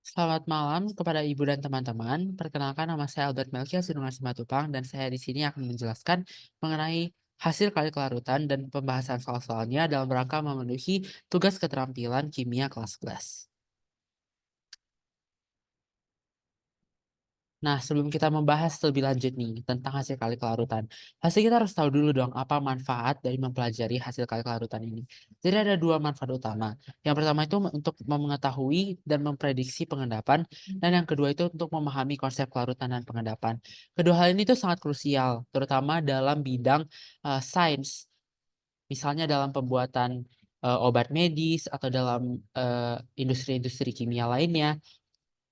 Selamat malam kepada Ibu dan teman-teman. Perkenalkan nama saya Albert Melkias Sinuman Simatupang dan saya di sini akan menjelaskan mengenai hasil kali kelarutan dan pembahasan soal-soalnya dalam rangka memenuhi tugas keterampilan kimia kelas 11. Nah, sebelum kita membahas lebih lanjut nih tentang hasil kali kelarutan, pasti kita harus tahu dulu dong apa manfaat dari mempelajari hasil kali kelarutan ini. Jadi ada dua manfaat utama. Yang pertama itu untuk mengetahui dan memprediksi pengendapan, dan yang kedua itu untuk memahami konsep kelarutan dan pengendapan. Kedua hal ini tuh sangat krusial, terutama dalam bidang sains, misalnya dalam pembuatan obat medis atau dalam industri-industri kimia lainnya.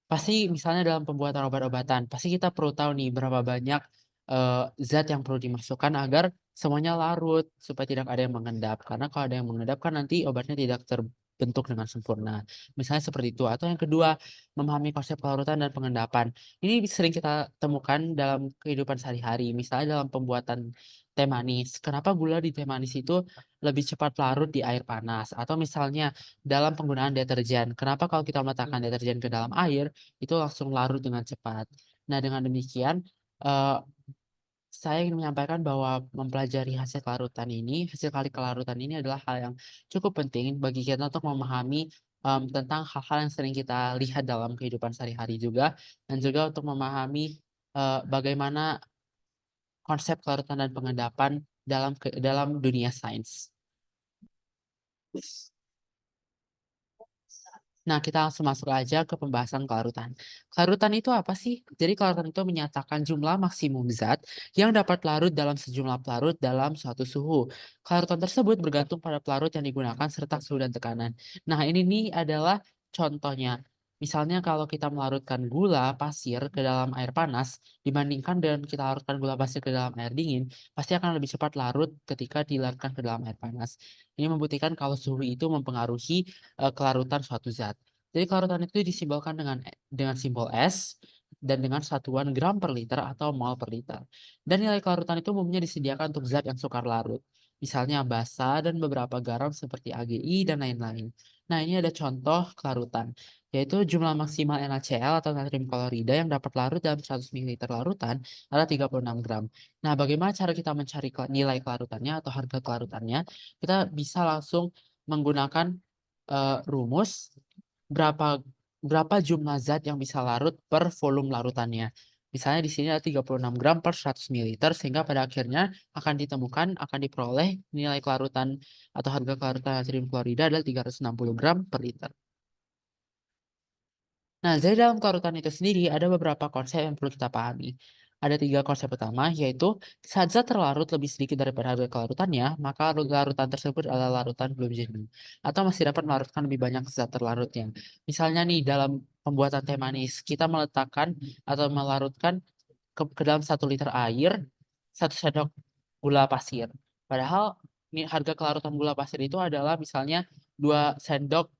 Pasti misalnya dalam pembuatan obat-obatan, pasti kita perlu tahu nih berapa banyak, zat yang perlu dimasukkan agar semuanya larut, supaya tidak ada yang mengendap. Karena kalau ada yang mengendap kan nanti obatnya tidak terbentuk dengan sempurna. Misalnya seperti itu. Atau yang kedua, memahami konsep kelarutan dan pengendapan. Ini sering kita temukan dalam kehidupan sehari-hari. Misalnya dalam pembuatan teh manis, kenapa gula di teh manis itu lebih cepat larut di air panas? Atau misalnya dalam penggunaan deterjen, kenapa kalau kita meletakkan deterjen ke dalam air, itu langsung larut dengan cepat. Nah, dengan demikian, eee, saya ingin menyampaikan bahwa mempelajari hasil kali kelarutan ini adalah hal yang cukup penting bagi kita untuk memahami, tentang hal-hal yang sering kita lihat dalam kehidupan sehari-hari juga, dan juga untuk memahami, bagaimana konsep kelarutan dan pengendapan dalam dunia sains. Nah, kita langsung masuk aja ke pembahasan kelarutan. Kelarutan itu apa sih? Jadi kelarutan itu menyatakan jumlah maksimum zat yang dapat larut dalam sejumlah pelarut dalam suatu suhu. Kelarutan tersebut bergantung pada pelarut yang digunakan serta suhu dan tekanan. Nah, ini nih adalah contohnya. Misalnya kalau kita melarutkan gula pasir ke dalam air panas dibandingkan dengan kita larutkan gula pasir ke dalam air dingin, pasti akan lebih cepat larut ketika dilarutkan ke dalam air panas. Ini membuktikan kalau suhu itu mempengaruhi kelarutan suatu zat. Jadi kelarutan itu disimbolkan dengan simbol S dan dengan satuan gram per liter atau mol per liter. Dan nilai kelarutan itu umumnya disediakan untuk zat yang sukar larut. Misalnya basa dan beberapa garam seperti AgI dan lain-lain. Nah, ini ada contoh kelarutan, yaitu jumlah maksimal NaCl atau natrium klorida yang dapat larut dalam 100 ml larutan adalah 36 gram. Nah, bagaimana cara kita mencari nilai kelarutannya atau harga kelarutannya? Kita bisa langsung menggunakan rumus berapa berapa jumlah zat yang bisa larut per volume larutannya. Misalnya di sini ada 36 gram per 100 mililiter sehingga pada akhirnya akan diperoleh nilai kelarutan atau harga kelarutan natrium klorida adalah 360 gram per liter. Nah, jadi dalam kelarutan itu sendiri ada beberapa konsep yang perlu kita pahami. Ada 3 konsep utama, yaitu saat zat terlarut lebih sedikit daripada harga kelarutannya, maka larutan tersebut adalah larutan belum jenuh, atau masih dapat melarutkan lebih banyak zat terlarutnya. Misalnya nih, dalam pembuatan teh manis, kita meletakkan atau melarutkan ke dalam 1 liter air, 1 sendok gula pasir. Padahal harga kelarutan gula pasir itu adalah misalnya 2 sendok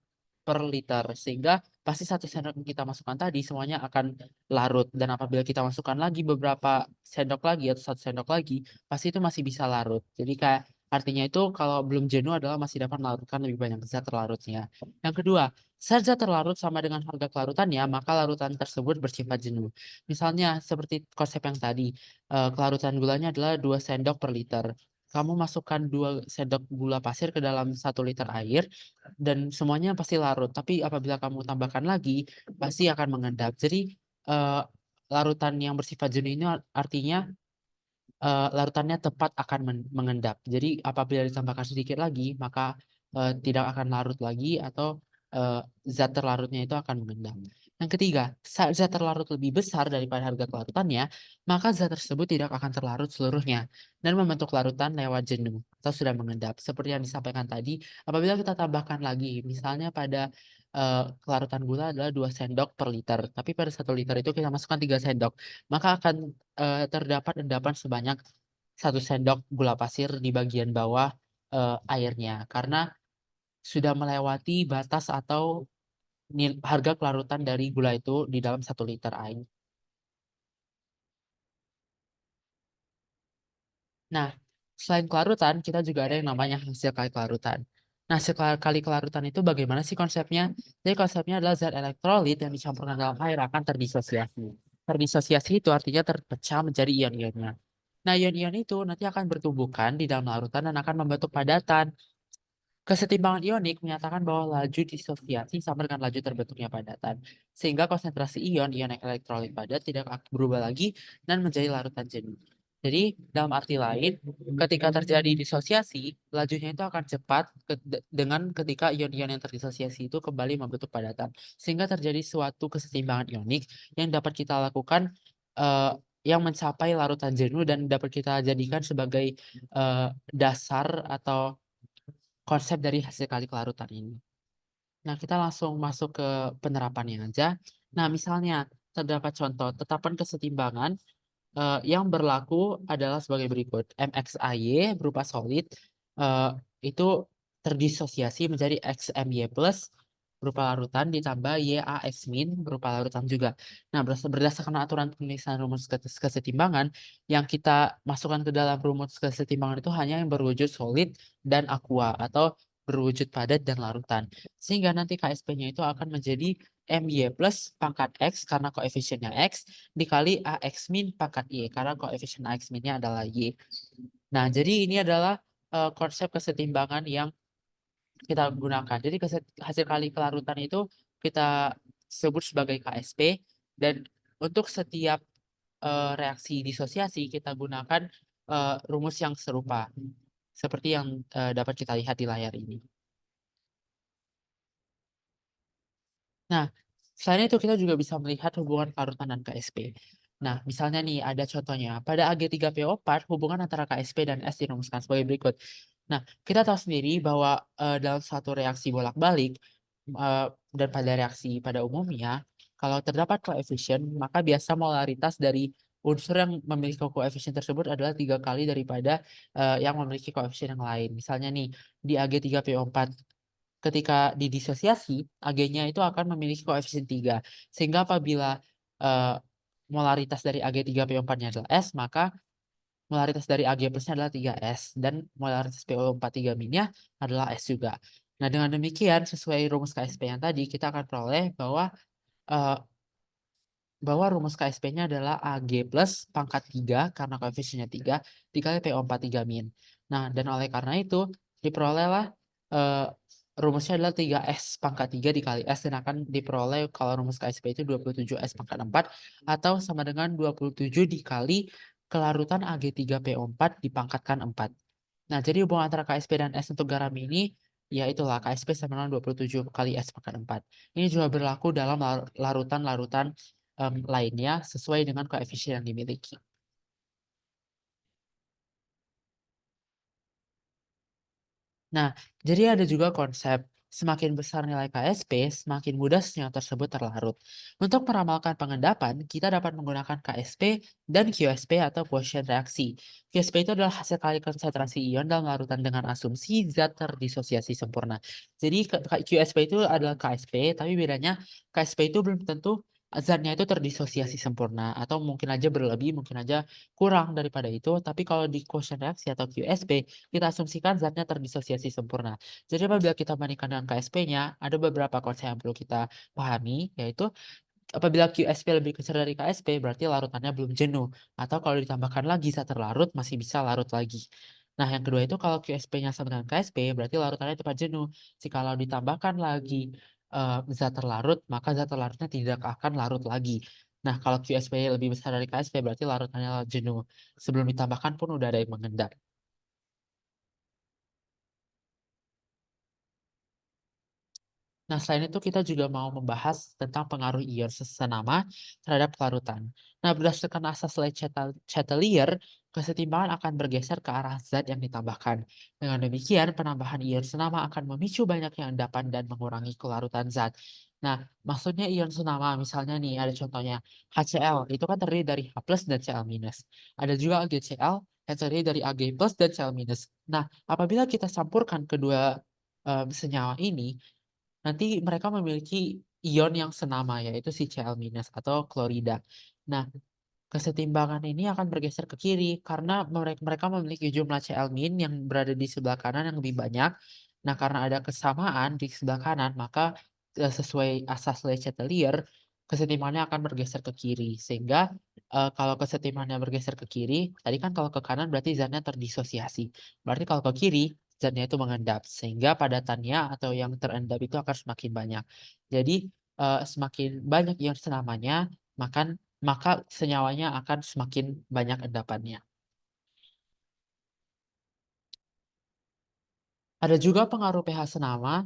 per liter, sehingga pasti 1 sendok yang kita masukkan tadi semuanya akan larut dan apabila kita masukkan lagi beberapa sendok lagi atau 1 sendok lagi, pasti itu masih bisa larut. Jadi kayak artinya itu kalau belum jenuh adalah masih dapat melarutkan lebih banyak zat terlarutnya. Yang kedua, saat zat terlarut sama dengan harga kelarutannya, maka larutan tersebut bersifat jenuh. Misalnya seperti konsep yang tadi, kelarutan gulanya adalah 2 sendok per liter. Kamu masukkan 2 sendok gula pasir ke dalam 1 liter air dan semuanya pasti larut, tapi apabila kamu tambahkan lagi, pasti akan mengendap. Jadi, eee, larutan yang bersifat jenuh ini artinya, larutannya tepat akan mengendap. Jadi apabila ditambahkan sedikit lagi, maka, tidak akan larut lagi atau, zat terlarutnya itu akan mengendap. Yang ketiga, saat zat terlarut lebih besar daripada harga kelarutannya, maka zat tersebut tidak akan terlarut seluruhnya dan membentuk larutan lewat jenuh atau sudah mengendap. Seperti yang disampaikan tadi, apabila kita tambahkan lagi, misalnya pada, kelarutan gula adalah 2 sendok per liter, tapi pada 1 liter itu kita masukkan 3 sendok, maka akan terdapat endapan sebanyak 1 sendok gula pasir di bagian bawah, airnya, karena sudah melewati batas atau harga kelarutan dari gula itu di dalam 1 liter air. Nah, selain kelarutan, kita juga ada yang namanya hasil kali kelarutan. Nah, sekali kelarutan itu bagaimana sih konsepnya? Jadi konsepnya adalah zat elektrolit yang dicampurkan dalam air akan terdisosiasi. Terdisosiasi itu artinya terpecah menjadi ion-ionnya. Nah, ion-ion itu nanti akan bertumbukan di dalam larutan dan akan membentuk padatan. Kesetimbangan ionik menyatakan bahwa laju disosiasi sama dengan laju terbentuknya padatan, sehingga konsentrasi ion elektrolit padat tidak akan berubah lagi dan menjadi larutan jenuh. Jadi, dalam arti lain, ketika terjadi disosiasi, lajunya itu akan cepat dengan ketika ion-ion yang terdisosiasi itu kembali membentuk padatan, sehingga terjadi suatu kesetimbangan ionik yang dapat kita lakukan eh, yang mencapai larutan jenuh dan dapat kita jadikan sebagai dasar atau konsep dari hasil kali kelarutan ini. Nah, kita langsung masuk ke penerapannya aja. Nah, misalnya terdapat contoh tetapan kesetimbangan yang berlaku adalah sebagai berikut. MXAY berupa solid eh, itu terdisosiasi menjadi XMY plus berupa larutan ditambah YAX min berupa larutan juga. Nah, berdasarkan aturan penulisan rumus kesetimbangan yang kita masukkan ke dalam rumus kesetimbangan itu hanya yang berwujud solid dan aqua atau berwujud padat dan larutan. Sehingga nanti KSP-nya itu akan menjadi MY plus pangkat X karena koefisiennya X dikali AX min pangkat Y karena koefisien AX minnya adalah Y. Nah, jadi ini adalah konsep kesetimbangan yang kita gunakan. Jadi hasil kali kelarutan itu kita sebut sebagai KSP dan untuk setiap reaksi disosiasi kita gunakan rumus yang serupa seperti yang dapat kita lihat di layar ini. Nah, selain itu kita juga bisa melihat hubungan kelarutan dan KSP. Nah, misalnya nih ada contohnya. Pada Ag3PO4, hubungan antara KSP dan S dirumuskan sebagai berikut. Nah, kita tahu sendiri bahwa dalam suatu reaksi bolak-balik dan pada reaksi pada umumnya, kalau terdapat koefisien, maka biasa molaritas dari unsur yang memiliki koefisien tersebut adalah 3 kali daripada yang memiliki koefisien yang lain. Misalnya nih, di Ag3PO4 ketika didisosiasi, Ag-nya itu akan memiliki koefisien 3. Sehingga apabila eh, molaritas dari Ag3PO4-nya adalah S, maka molaritas dari Ag plusnya adalah 3S. Dan molaritas PO43-nya adalah S juga. Nah, dengan demikian, sesuai rumus KSP yang tadi, kita akan peroleh eh, bahwa rumus KSP-nya adalah Ag plus pangkat 3 karena koefisiennya 3 dikali PO43 min. Nah, dan oleh karena itu diperolehlah eh, rumusnya adalah 3S pangkat 3 dikali S dan akan diperoleh kalau rumus KSP itu 27S pangkat 4 atau sama dengan 27 dikali kelarutan Ag3PO4 dipangkatkan 4. Nah, jadi hubungan antara KSP dan S untuk garam ini ya itulah KSP sama dengan 27 kali S pangkat 4. Ini juga berlaku dalam larutan-larutan lainnya sesuai dengan koefisien yang dimiliki. Nah, jadi ada juga konsep semakin besar nilai KSP, semakin mudah senyawa tersebut terlarut. Untuk meramalkan pengendapan, kita dapat menggunakan KSP dan QSP atau quotient reaksi. QSP itu adalah hasil kali konsentrasi ion dalam larutan dengan asumsi zat terdisosiasi sempurna. Jadi QSP itu adalah KSP, tapi bedanya KSP itu belum tentu zatnya itu terdisosiasi sempurna atau mungkin aja berlebih, mungkin aja kurang daripada itu. Tapi kalau di quotient reaksi atau QSP kita asumsikan zatnya terdisosiasi sempurna. Jadi apabila kita bandingkan dengan KSP-nya, ada beberapa konsep yang perlu kita pahami, yaitu apabila QSP lebih kecil dari KSP, berarti larutannya belum jenuh. Atau kalau ditambahkan lagi zat terlarut, masih bisa larut lagi. Nah, yang kedua itu kalau QSP-nya sama dengan KSP, berarti larutannya cepat jenuh. Jikalau ditambahkan lagi zat terlarut, maka zat terlarutnya tidak akan larut lagi. Nah, kalau QSP lebih besar dari KSP, berarti larutannya jenuh. Sebelum ditambahkan pun udah ada yang mengendap. Nah, selain itu kita juga mau membahas tentang pengaruh ion sesenama terhadap kelarutan. Nah, berdasarkan asas Chatelier, kesetimbangan akan bergeser ke arah zat yang ditambahkan. Dengan demikian, penambahan ion senama akan memicu banyaknya endapan dan mengurangi kelarutan zat. Nah, maksudnya ion senama, misalnya nih ada contohnya HCl, itu kan terdiri dari H plus dan Cl minus. Ada juga AgCl yang terdiri dari Ag plus dan Cl minus. Nah, apabila kita campurkan kedua senyawa ini, nanti mereka memiliki ion yang senama yaitu si Cl- atau klorida. Nah, kesetimbangan ini akan bergeser ke kiri karena mereka memiliki jumlah Cl- yang berada di sebelah kanan yang lebih banyak Nah, karena ada kesamaan di sebelah kanan, maka, sesuai asas Le Chatelier, kesetimbangannya akan bergeser ke kiri. Sehingga, kalau kesetimbangannya bergeser ke kiri, tadi kan kalau ke kanan berarti zatnya terdisosiasi. Berarti kalau ke kiri, zatnya itu mengendap. Sehingga padatannya atau yang terendap itu akan semakin banyak. Jadi, semakin banyak ion senamanya, maka senyawanya akan semakin banyak endapannya. Ada juga pengaruh pH senama.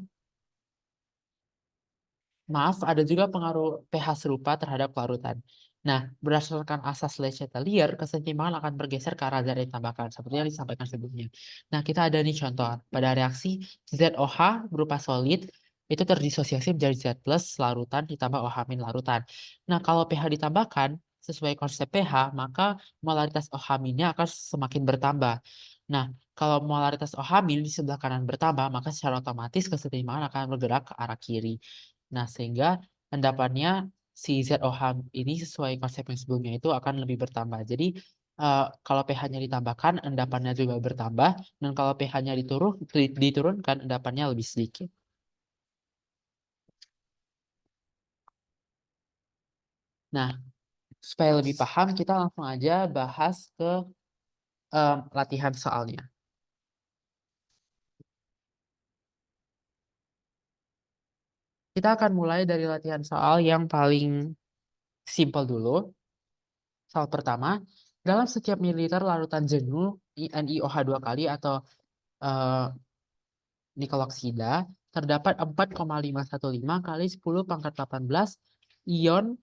Maaf, ada juga pengaruh pH serupa terhadap kelarutan. Nah, berdasarkan asas Le Chatelier, kesetimbangan akan bergeser ke arah zat yang ditambahkan, seperti yang disampaikan sebelumnya. Nah, kita ada nih contoh. Pada reaksi ZOH berupa solid, itu terdisosiasi menjadi Z plus larutan ditambah OH min larutan. Nah, kalau pH ditambahkan, sesuai konsep pH, maka molaritas OH minnya akan semakin bertambah. Nah, kalau molaritas OH min di sebelah kanan bertambah, maka secara otomatis kesetimbangan akan bergerak ke arah kiri. Nah, sehingga endapannya si ZOH ini sesuai konsep yang sebelumnya itu akan lebih bertambah. Jadi, kalau pH-nya ditambahkan, endapannya juga bertambah, dan kalau pH-nya diturunkan, endapannya lebih sedikit. Nah, supaya lebih paham, kita langsung aja bahas ke latihan soalnya. Kita akan mulai dari latihan soal yang paling simpel dulu. Soal pertama, dalam setiap mililiter larutan jenuh NiOH 2 kali atau eh, nikel oksida terdapat 4,515 kali 10 pangkat 18 ion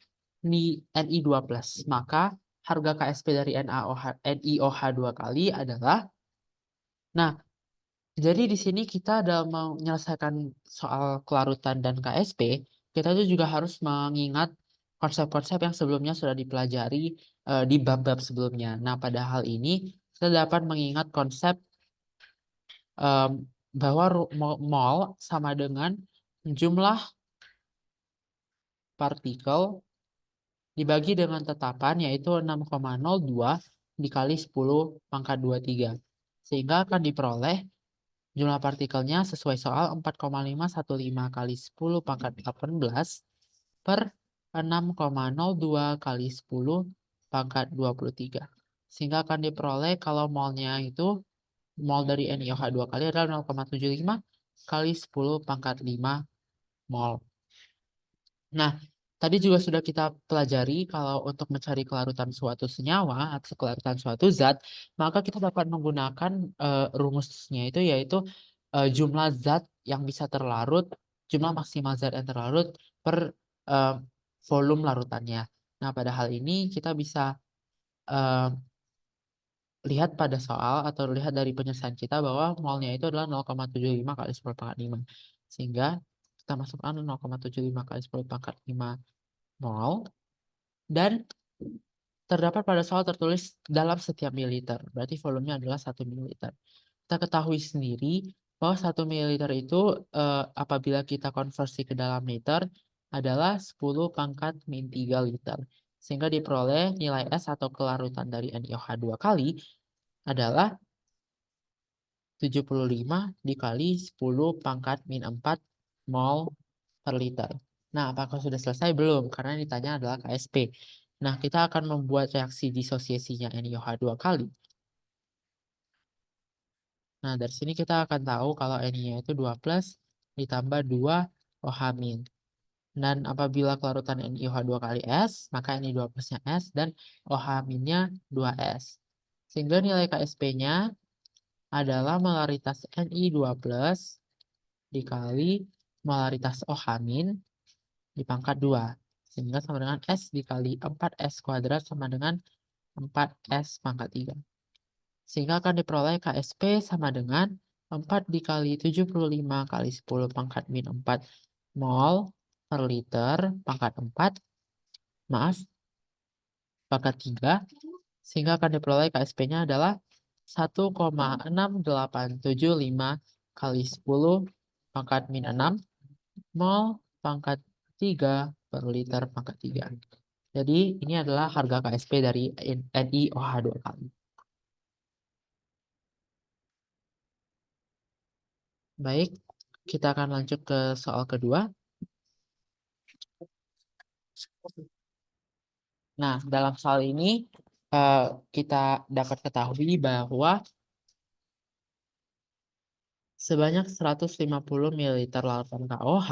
Ni2+. Maka harga KSP dari NiOH 2 kali adalah. Nah, jadi di sini kita dalam menyelesaikan soal kelarutan dan KSP, kita tuh juga harus mengingat konsep-konsep yang sebelumnya sudah dipelajari di bab-bab sebelumnya. Nah, pada hal ini kita dapat mengingat konsep em, bahwa mol sama dengan jumlah partikel dibagi dengan tetapan yaitu 6,02 dikali 10 pangkat 23. Sehingga akan diperoleh jumlah partikelnya sesuai soal 4,515 kali 10 pangkat 18 per 6,02 kali 10 pangkat 23. Sehingga akan diperoleh kalau molnya itu mol dari NiOH 2 kali adalah 0,75 kali 10 pangkat 5 mol. Nah, tadi juga sudah kita pelajari kalau untuk mencari kelarutan suatu senyawa atau kelarutan suatu zat, maka kita dapat menggunakan rumusnya itu yaitu jumlah zat yang bisa terlarut, jumlah maksimal zat yang terlarut per eh, volume larutannya. Nah, pada hal ini kita bisa eh, lihat pada soal atau lihat dari penyelesaian kita bahwa molnya itu adalah 0,75 kali 10 pangkat 5. Sehingga kita masukkan 0,75 kali 10 pangkat 5 mol. Dan terdapat pada soal tertulis dalam setiap mililiter. Berarti volumenya adalah 1 mililiter. Kita ketahui sendiri bahwa 1 mililiter itu apabila kita konversi ke dalam liter adalah 10 pangkat min 3 liter. Sehingga diperoleh nilai S atau kelarutan dari NiOH 2 kali adalah 75 dikali 10 pangkat min 4 mol per liter. Nah, apakah sudah selesai? Belum, karena yang ditanya adalah KSP. Nah, kita akan membuat reaksi disosiasinya NiOH 2 kali. Nah, dari sini kita akan tahu kalau Ni-nya itu 2 plus ditambah 2 OH min. Dan apabila kelarutan NiOH 2 kali S, maka Ni2 plusnya S dan OH minnya 2S. Sehingga nilai KSP-nya adalah molaritas Ni2 plus dikali molaritas OH min dipangkat 2. Sehingga sama dengan S dikali 4S kuadrat sama dengan 4S pangkat 3. Sehingga akan diperoleh KSP sama dengan 4 dikali 75 kali 10 pangkat min 4 mol per liter pangkat 4. Maaf, pangkat 3. Sehingga akan diperoleh KSP-nya adalah 1,6875 kali 10 pangkat min 6 mol pangkat 3 per liter pangkat 3. Jadi ini adalah harga KSP dari NiOH 2 kali. Baik, Kita akan lanjut ke soal kedua. Nah, dalam soal ini eh, kita dapat ketahui bahwa sebanyak 150 ml larutan KOH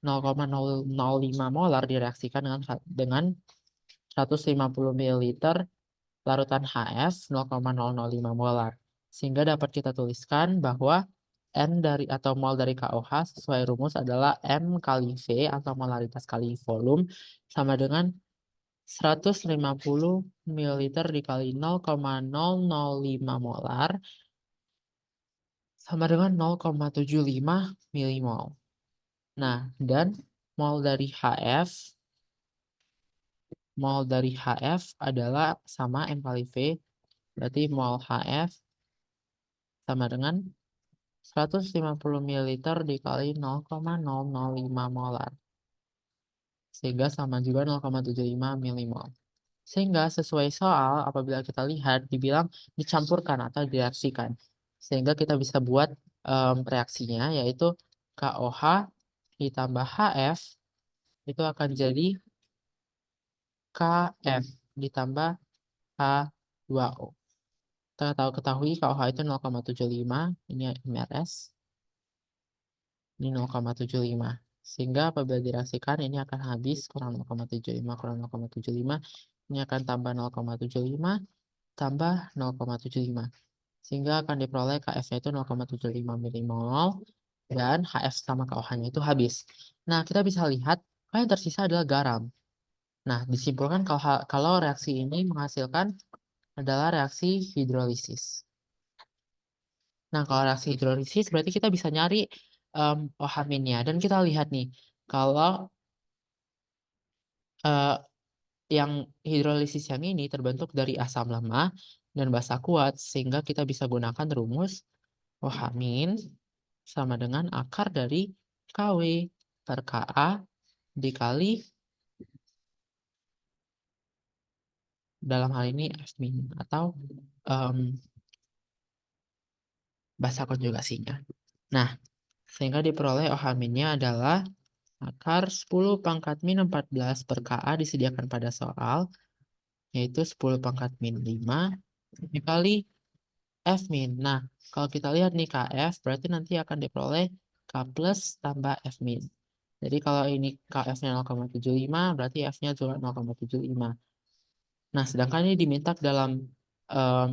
0,005 molar direaksikan dengan 150 ml larutan HF 0,005 molar. Sehingga dapat kita tuliskan bahwa N dari atau mol dari KOH sesuai rumus adalah M kali V atau molaritas kali volume sama dengan 150 ml dikali 0,005 molar sama dengan 0,75 milimol. Nah, dan mol dari HF adalah sama M kali V, berarti mol HF sama dengan 150 ml dikali 0,005 molar. Sehingga sama juga 0,75 milimol. Sehingga sesuai soal, apabila kita lihat, dibilang dicampurkan atau direaksikan. Sehingga kita bisa buat reaksinya, yaitu KOH ditambah HF, itu akan jadi KF ditambah H2O. Kita ketahui KOH itu 0,75, ini mrs, ini 0,75. Sehingga apabila direaksikan, ini akan habis kurang 0,75 kurang 0,75. Ini akan tambah 0,75 tambah 0,75. Sehingga akan diperoleh KF-nya itu 0,75 milimol dan HF sama KOH-nya itu habis. Nah, kita bisa lihat yang tersisa adalah garam. Nah, disimpulkan kalau reaksi ini menghasilkan adalah reaksi hidrolisis. Nah, kalau reaksi hidrolisis berarti kita bisa nyari OH-nya. Dan kita lihat nih, kalau eh, yang hidrolisis yang ini terbentuk dari asam lemah dan basa kuat, sehingga kita bisa gunakan rumus OH- sama dengan akar dari KW per KA dikali dalam hal ini F- atau basa konjugasinya. Nah, sehingga diperoleh OH-nya adalah akar 10 pangkat min 14 per KA disediakan pada soal, yaitu 10 pangkat min 5 dikali F-. Nah, kalau kita lihat nih KF, berarti nanti akan diperoleh K plus tambah F-. Jadi kalau ini KF-nya 0,75, berarti F-nya juga 0,75. Nah, sedangkan ini diminta dalam um,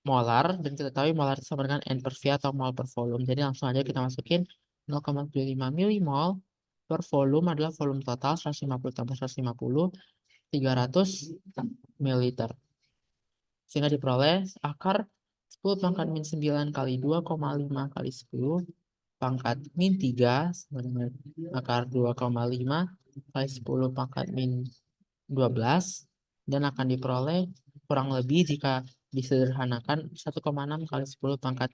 molar, dan kita tahu molar itu sama dengan N per V atau mol per volume. Jadi langsung aja kita masukin 0,75 milimol per volume adalah volume total 150 tambah 150, 300 ml. Sehingga diperoleh akar 10 pangkat min 9 kali 2,5 kali 10 pangkat min 3 sama dengan akar 2,5 kali 10 pangkat min 12 dan akan diperoleh kurang lebih jika disederhanakan 1,6 kali 10 pangkat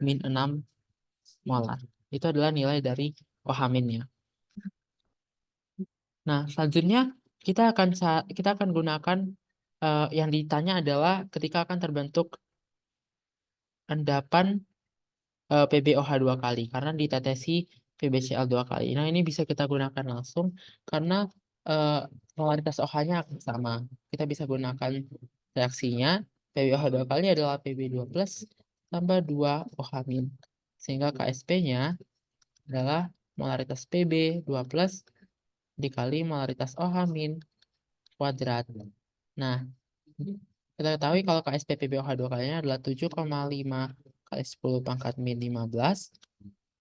min 6 molar. Itu adalah nilai dari OH-nya. Nah, selanjutnya kita akan gunakan yang ditanya adalah ketika akan terbentuk endapan PbOH 2 kali karena ditetesi PbCl 2 kali. Nah, ini bisa kita gunakan langsung karena eh, molaritas OH-nya akan sama. Kita bisa gunakan reaksinya. PbOH 2 kali adalah Pb2 plus tambah 2 OH-. Sehingga KSP-nya adalah molaritas Pb2 plus dikali molaritas OH- kuadrat. Nah, kita ketahui kalau KSP PbOH 2 kalinya adalah 7,5 kali 10 pangkat min 15.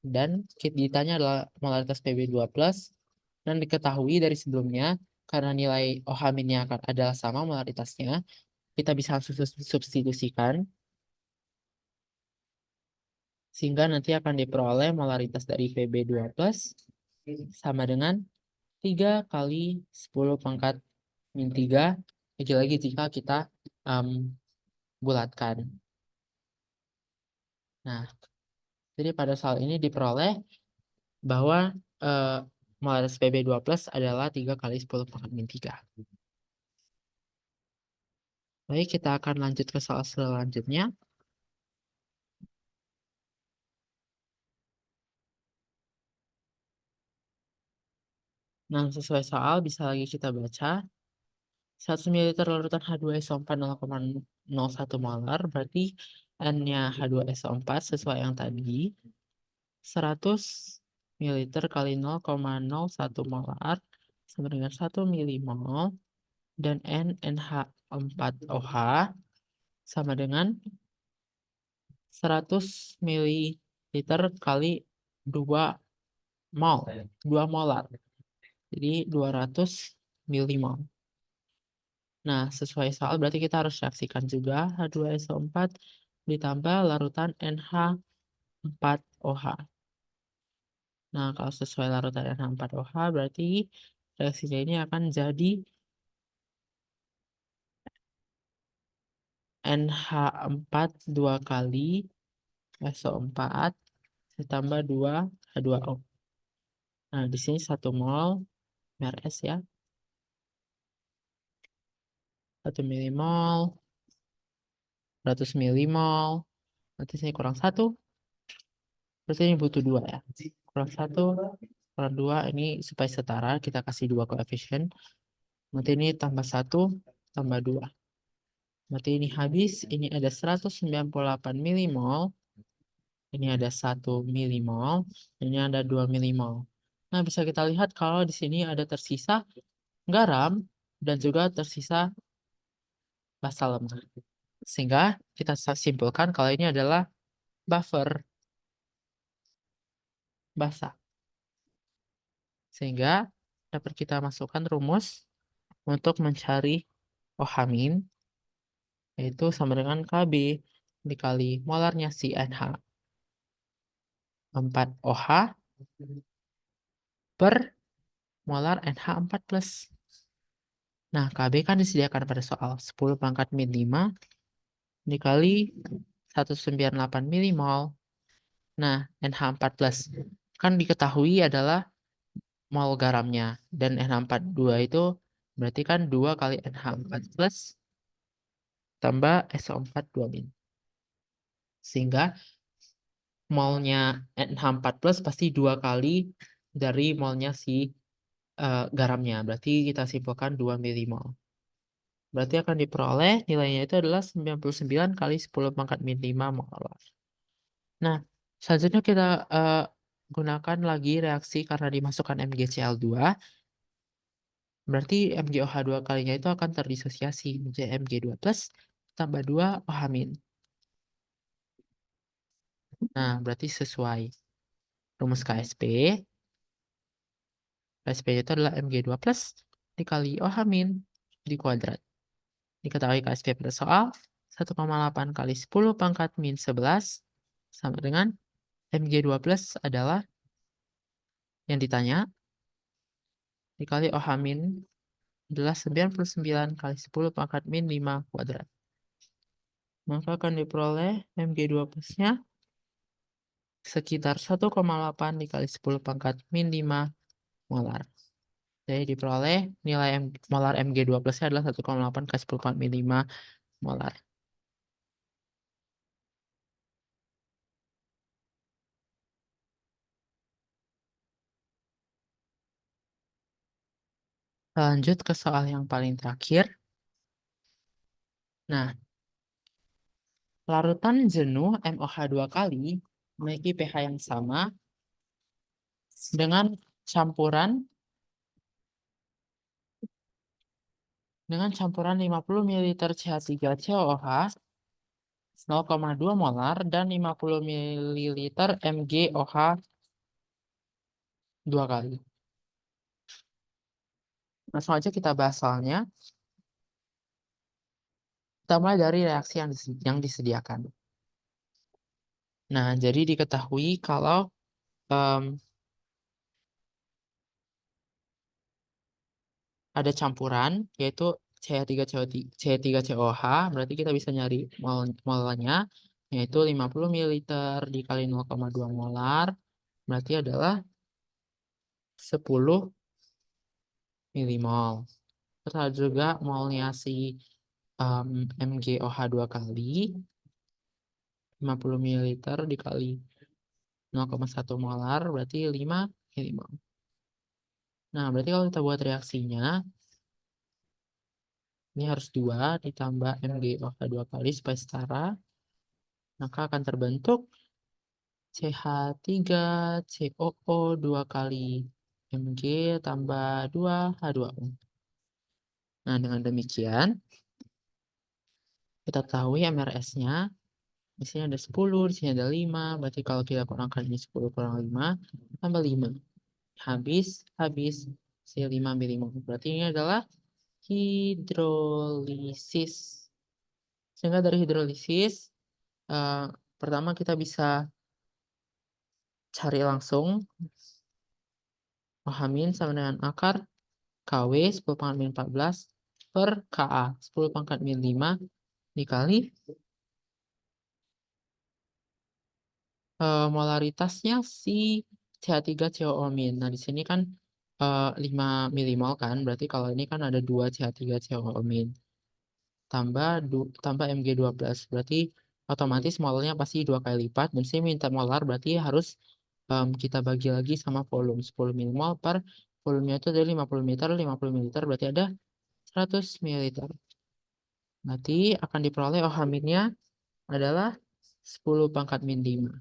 Dan ditanya adalah molaritas Pb2 plus. Dan diketahui dari sebelumnya, karena nilai OH-nya adalah sama molaritasnya, kita bisa substitusikan. Sehingga nanti akan diperoleh molaritas dari Pb2 plus sama dengan 3 kali 10 pangkat min 3. Lagi-lagi jika kita bulatkan. Nah, jadi pada soal ini diperoleh bahwa molaritas Pb2 plus adalah 3 kali 10 pangkat min 3. Baik, kita akan lanjut ke soal selanjutnya. Nah, sesuai soal bisa lagi kita baca. 100 ml larutan H2SO4 0,01 molar, berarti N-nya H2SO4 sesuai yang tadi. 100 ml kali 0,01 molar sama dengan 1 milimol. Dan NH4OH sama dengan 100 ml kali 2 mol, 2 molar. Jadi 200 milimol. Nah, sesuai soal berarti kita harus reaksikan juga H2SO4 ditambah larutan NH4OH. Nah, kalau sesuai larutan NH4OH berarti reaksinya ini akan jadi NH4 2 kali SO4 ditambah 2 H2O. Nah, di sini 1 mol MRS ya. 1 milimol, 100 milimol. Nanti sini kurang 1. Berarti ini butuh 2 ya. Kurang 1, kurang 2. Ini supaya setara, kita kasih 2 koefisien. Nanti ini tambah 1, tambah 2. Berarti ini habis. Ini ada 198 milimol. Ini ada 1 milimol. Ini ada 2 milimol. Nah, bisa kita lihat kalau di sini ada tersisa garam dan juga tersisa basa lemak. Sehingga kita simpulkan kalau ini adalah buffer basah. Sehingga dapat kita masukkan rumus untuk mencari OH-, yaitu sama dengan Kb dikali molarnya si NH 4OH per molar NH4+. Nah, Kb kan disediakan pada soal 10 pangkat min 5 dikali 198 milimol. Nah, NH4+ kan diketahui adalah mol garamnya. Dan NH42 itu berarti kan 2 kali NH4+ tambah SO4 2 min. Sehingga molnya NH4+ pasti 2 kali dari molnya si garamnya. Berarti kita simpulkan 2 milimol. Berarti akan diperoleh nilainya itu adalah 99 kali 10 pangkat min 5 molar. Nah, selanjutnya kita gunakan lagi reaksi karena dimasukkan MgCl2. Berarti MgOH2 kalinya itu akan terdisosiasi menjadi Mg2+ tambah 2 OH-. Nah, berarti sesuai rumus KSP. KSP itu adalah Mg2+ dikali OH- di kuadrat. Diketahui KSP pada soal 1,8 kali 10 pangkat min 11 sama dengan Mg2+ adalah yang ditanya dikali OH- adalah 99 kali 10 pangkat min 5 kuadrat. Maka akan diperoleh Mg2+-nya sekitar 1,8 dikali 10 pangkat min 5 molar. Jadi diperoleh nilai molar Mg2+-nya adalah 1,8 kali 10 pangkat min 5 molar. Lanjut ke soal yang paling terakhir. Nah, larutan jenuh MOH2 kali memiliki pH yang sama dengan campuran 50 ml CH3COOH 0,2 molar dan 50 ml MgOH 2 kali. Langsung aja kita bahas soalnya. Kita mulai dari reaksi yang disediakan. Nah, jadi diketahui kalau ada campuran, yaitu CH3COH, berarti kita bisa nyari molnya, yaitu 50 ml dikali 0,2 molar, berarti adalah 10 milimol. Terus ada juga molnya si MgOH 2 kali, 50 ml dikali 0,1 molar, berarti 5 milimol. Nah, berarti kalau kita buat reaksinya, ini harus 2 ditambah MgOH 2 kali supaya setara. Maka akan terbentuk CH3COO 2 kali Mg tambah 2H2O. Nah, dengan demikian, kita ketahui MRS-nya. Di sini ada 10, di sini ada 5. Berarti kalau kita kurangkan ini 10 kurang 5, tambah 5. Habis, C5 ambil 5. Berarti ini adalah hidrolisis. Sehingga dari hidrolisis, pertama kita bisa cari langsung OH- sama dengan akar KW 10 pangkat min 14 per KA 10 pangkat min 5 dikali molaritasnya si CH3COO-. Nah, di sini kan 5 milimol kan, berarti kalau ini kan ada 2 CH3COO- tambah Mg12, berarti otomatis molnya pasti 2 kali lipat. Dan sini minta molar, berarti harus kita bagi lagi sama volume 10 milimol per volumenya itu dari 50 liter, 50 ml berarti ada 100 ml. Nanti akan diperoleh OH-nya adalah 10 pangkat min 5.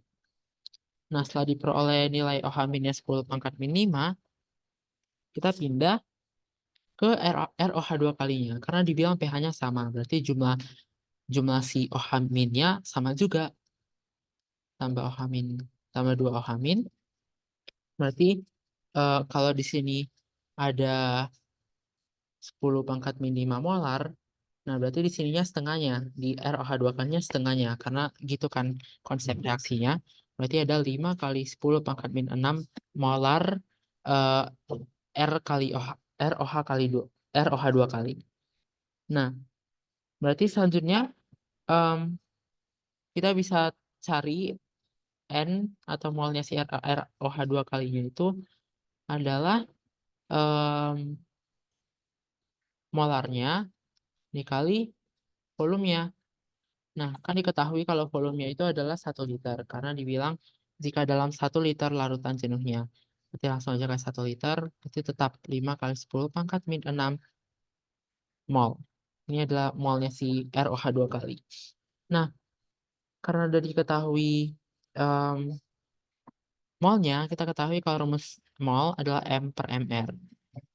Nah, setelah diperoleh nilai OH-nya 10 pangkat min 5, kita pindah ke ROH 2 kalinya. Karena dibilang pH-nya sama, berarti jumlah si OH-nya sama juga. Tambah OH-, tambah 2 OH-, berarti kalau di sini ada 10 pangkat min 5 molar, nah berarti di sininya setengahnya, di ROH 2 kalinya setengahnya, karena gitu kan konsep reaksinya. Berarti ada 5 kali 10 pangkat min 6 molar eh, R kali OH, ROH kali 2, ROH 2 kali. Nah, berarti selanjutnya em, kita bisa cari N atau molnya si ROH 2 kalinya itu adalah em, molarnya dikali volumenya. Nah, kan diketahui kalau volumenya itu adalah 1 liter, karena dibilang jika dalam 1 liter larutan jenuhnya. Berarti langsung aja ke 1 liter, berarti tetap 5 kali 10 pangkat min 6 mol. Ini adalah molnya si ROH 2 kali. Nah, karena udah diketahui em, molnya, kita ketahui kalau rumus mol adalah M per MR.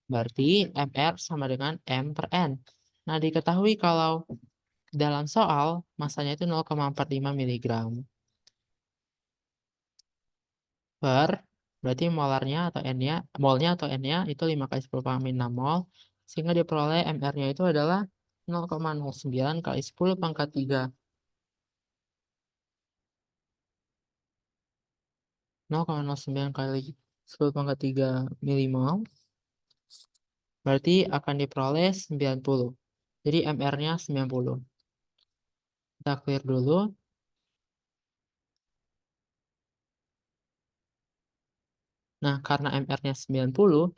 Berarti MR sama dengan M per N. Nah, diketahui kalau dalam soal masanya itu 0,45 mg per, berarti molarnya atau N-nya, molnya atau N-nya itu 5 kali 10 pangkat min 6 mol, sehingga diperoleh MR-nya itu adalah 0,09 kali 10 pangkat 3. 0,09 kali 10 pangkat 3 milimol, berarti akan diperoleh 90. Jadi MR-nya 90. Kita clear dulu. Nah, karena MR-nya 90,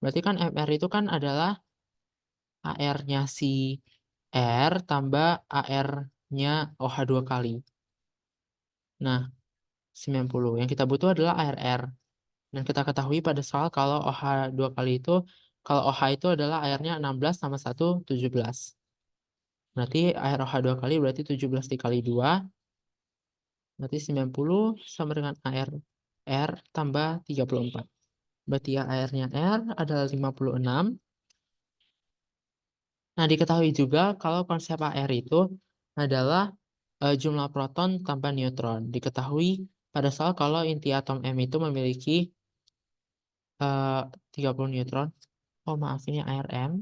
berarti kan MR itu kan adalah AR-nya si R tambah AR-nya OH 2 kali. Nah, 90. Yang kita butuh adalah ARR. Dan kita ketahui pada soal kalau OH 2 kali itu, kalau OH itu adalah airnya 16 sama 1, 17. Berarti air OH 2 kali berarti 17 dikali 2. Berarti 90 sama dengan air R tambah 34. Berarti ya airnya R adalah 56. Nah, diketahui juga kalau konsep AR itu adalah jumlah proton tambah neutron. Diketahui pada soal kalau inti atom M itu memiliki 30 neutron. Oh, maaf, ini ARM.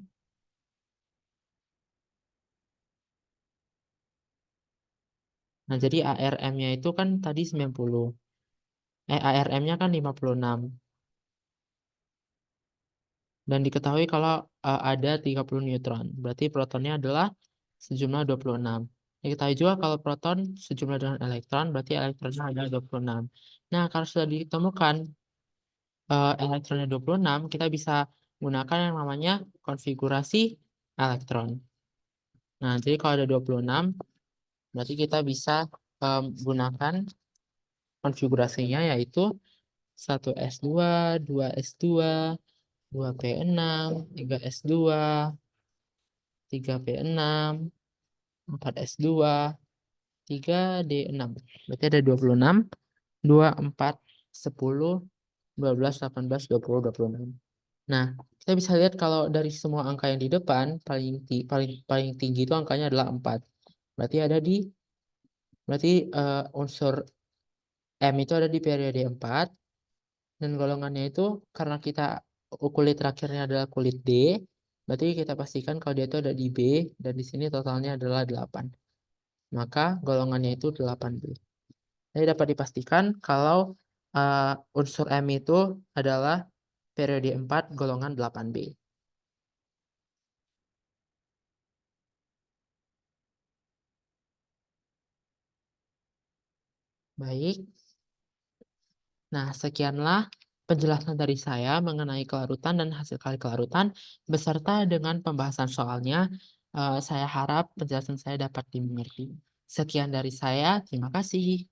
Nah, jadi ARM-nya itu kan tadi 90. ARM-nya kan 56. Dan diketahui kalau ada 30 neutron. Berarti protonnya adalah sejumlah 26. Diketahui juga kalau proton sejumlah dengan elektron, berarti elektronnya ada 26. Nah, kalau sudah ditemukan elektronnya 26, kita bisa gunakan yang namanya konfigurasi elektron. Nah, jadi kalau ada 26, berarti kita bisa gunakan konfigurasinya yaitu 1s2, 2s2, 2P6, 3S2, 3P6, 4S2, 3D6. Berarti ada 26, 2, 4, 10, 12, 18, 20, 26. Nah, kita bisa lihat kalau dari semua angka yang di depan, paling tinggi itu angkanya adalah 4. Berarti unsur M itu ada di periode 4, dan golongannya itu karena kita kulit terakhirnya adalah kulit D, berarti kita pastikan kalau dia itu ada di B, dan di sini totalnya adalah 8. Maka golongannya itu 8B. Jadi dapat dipastikan kalau unsur M itu adalah periode 4 golongan 8B. Baik. Nah, sekianlah penjelasan dari saya mengenai kelarutan dan hasil kali kelarutan beserta dengan pembahasan soalnya. Saya harap penjelasan saya dapat dimengerti. Sekian dari saya, terima kasih.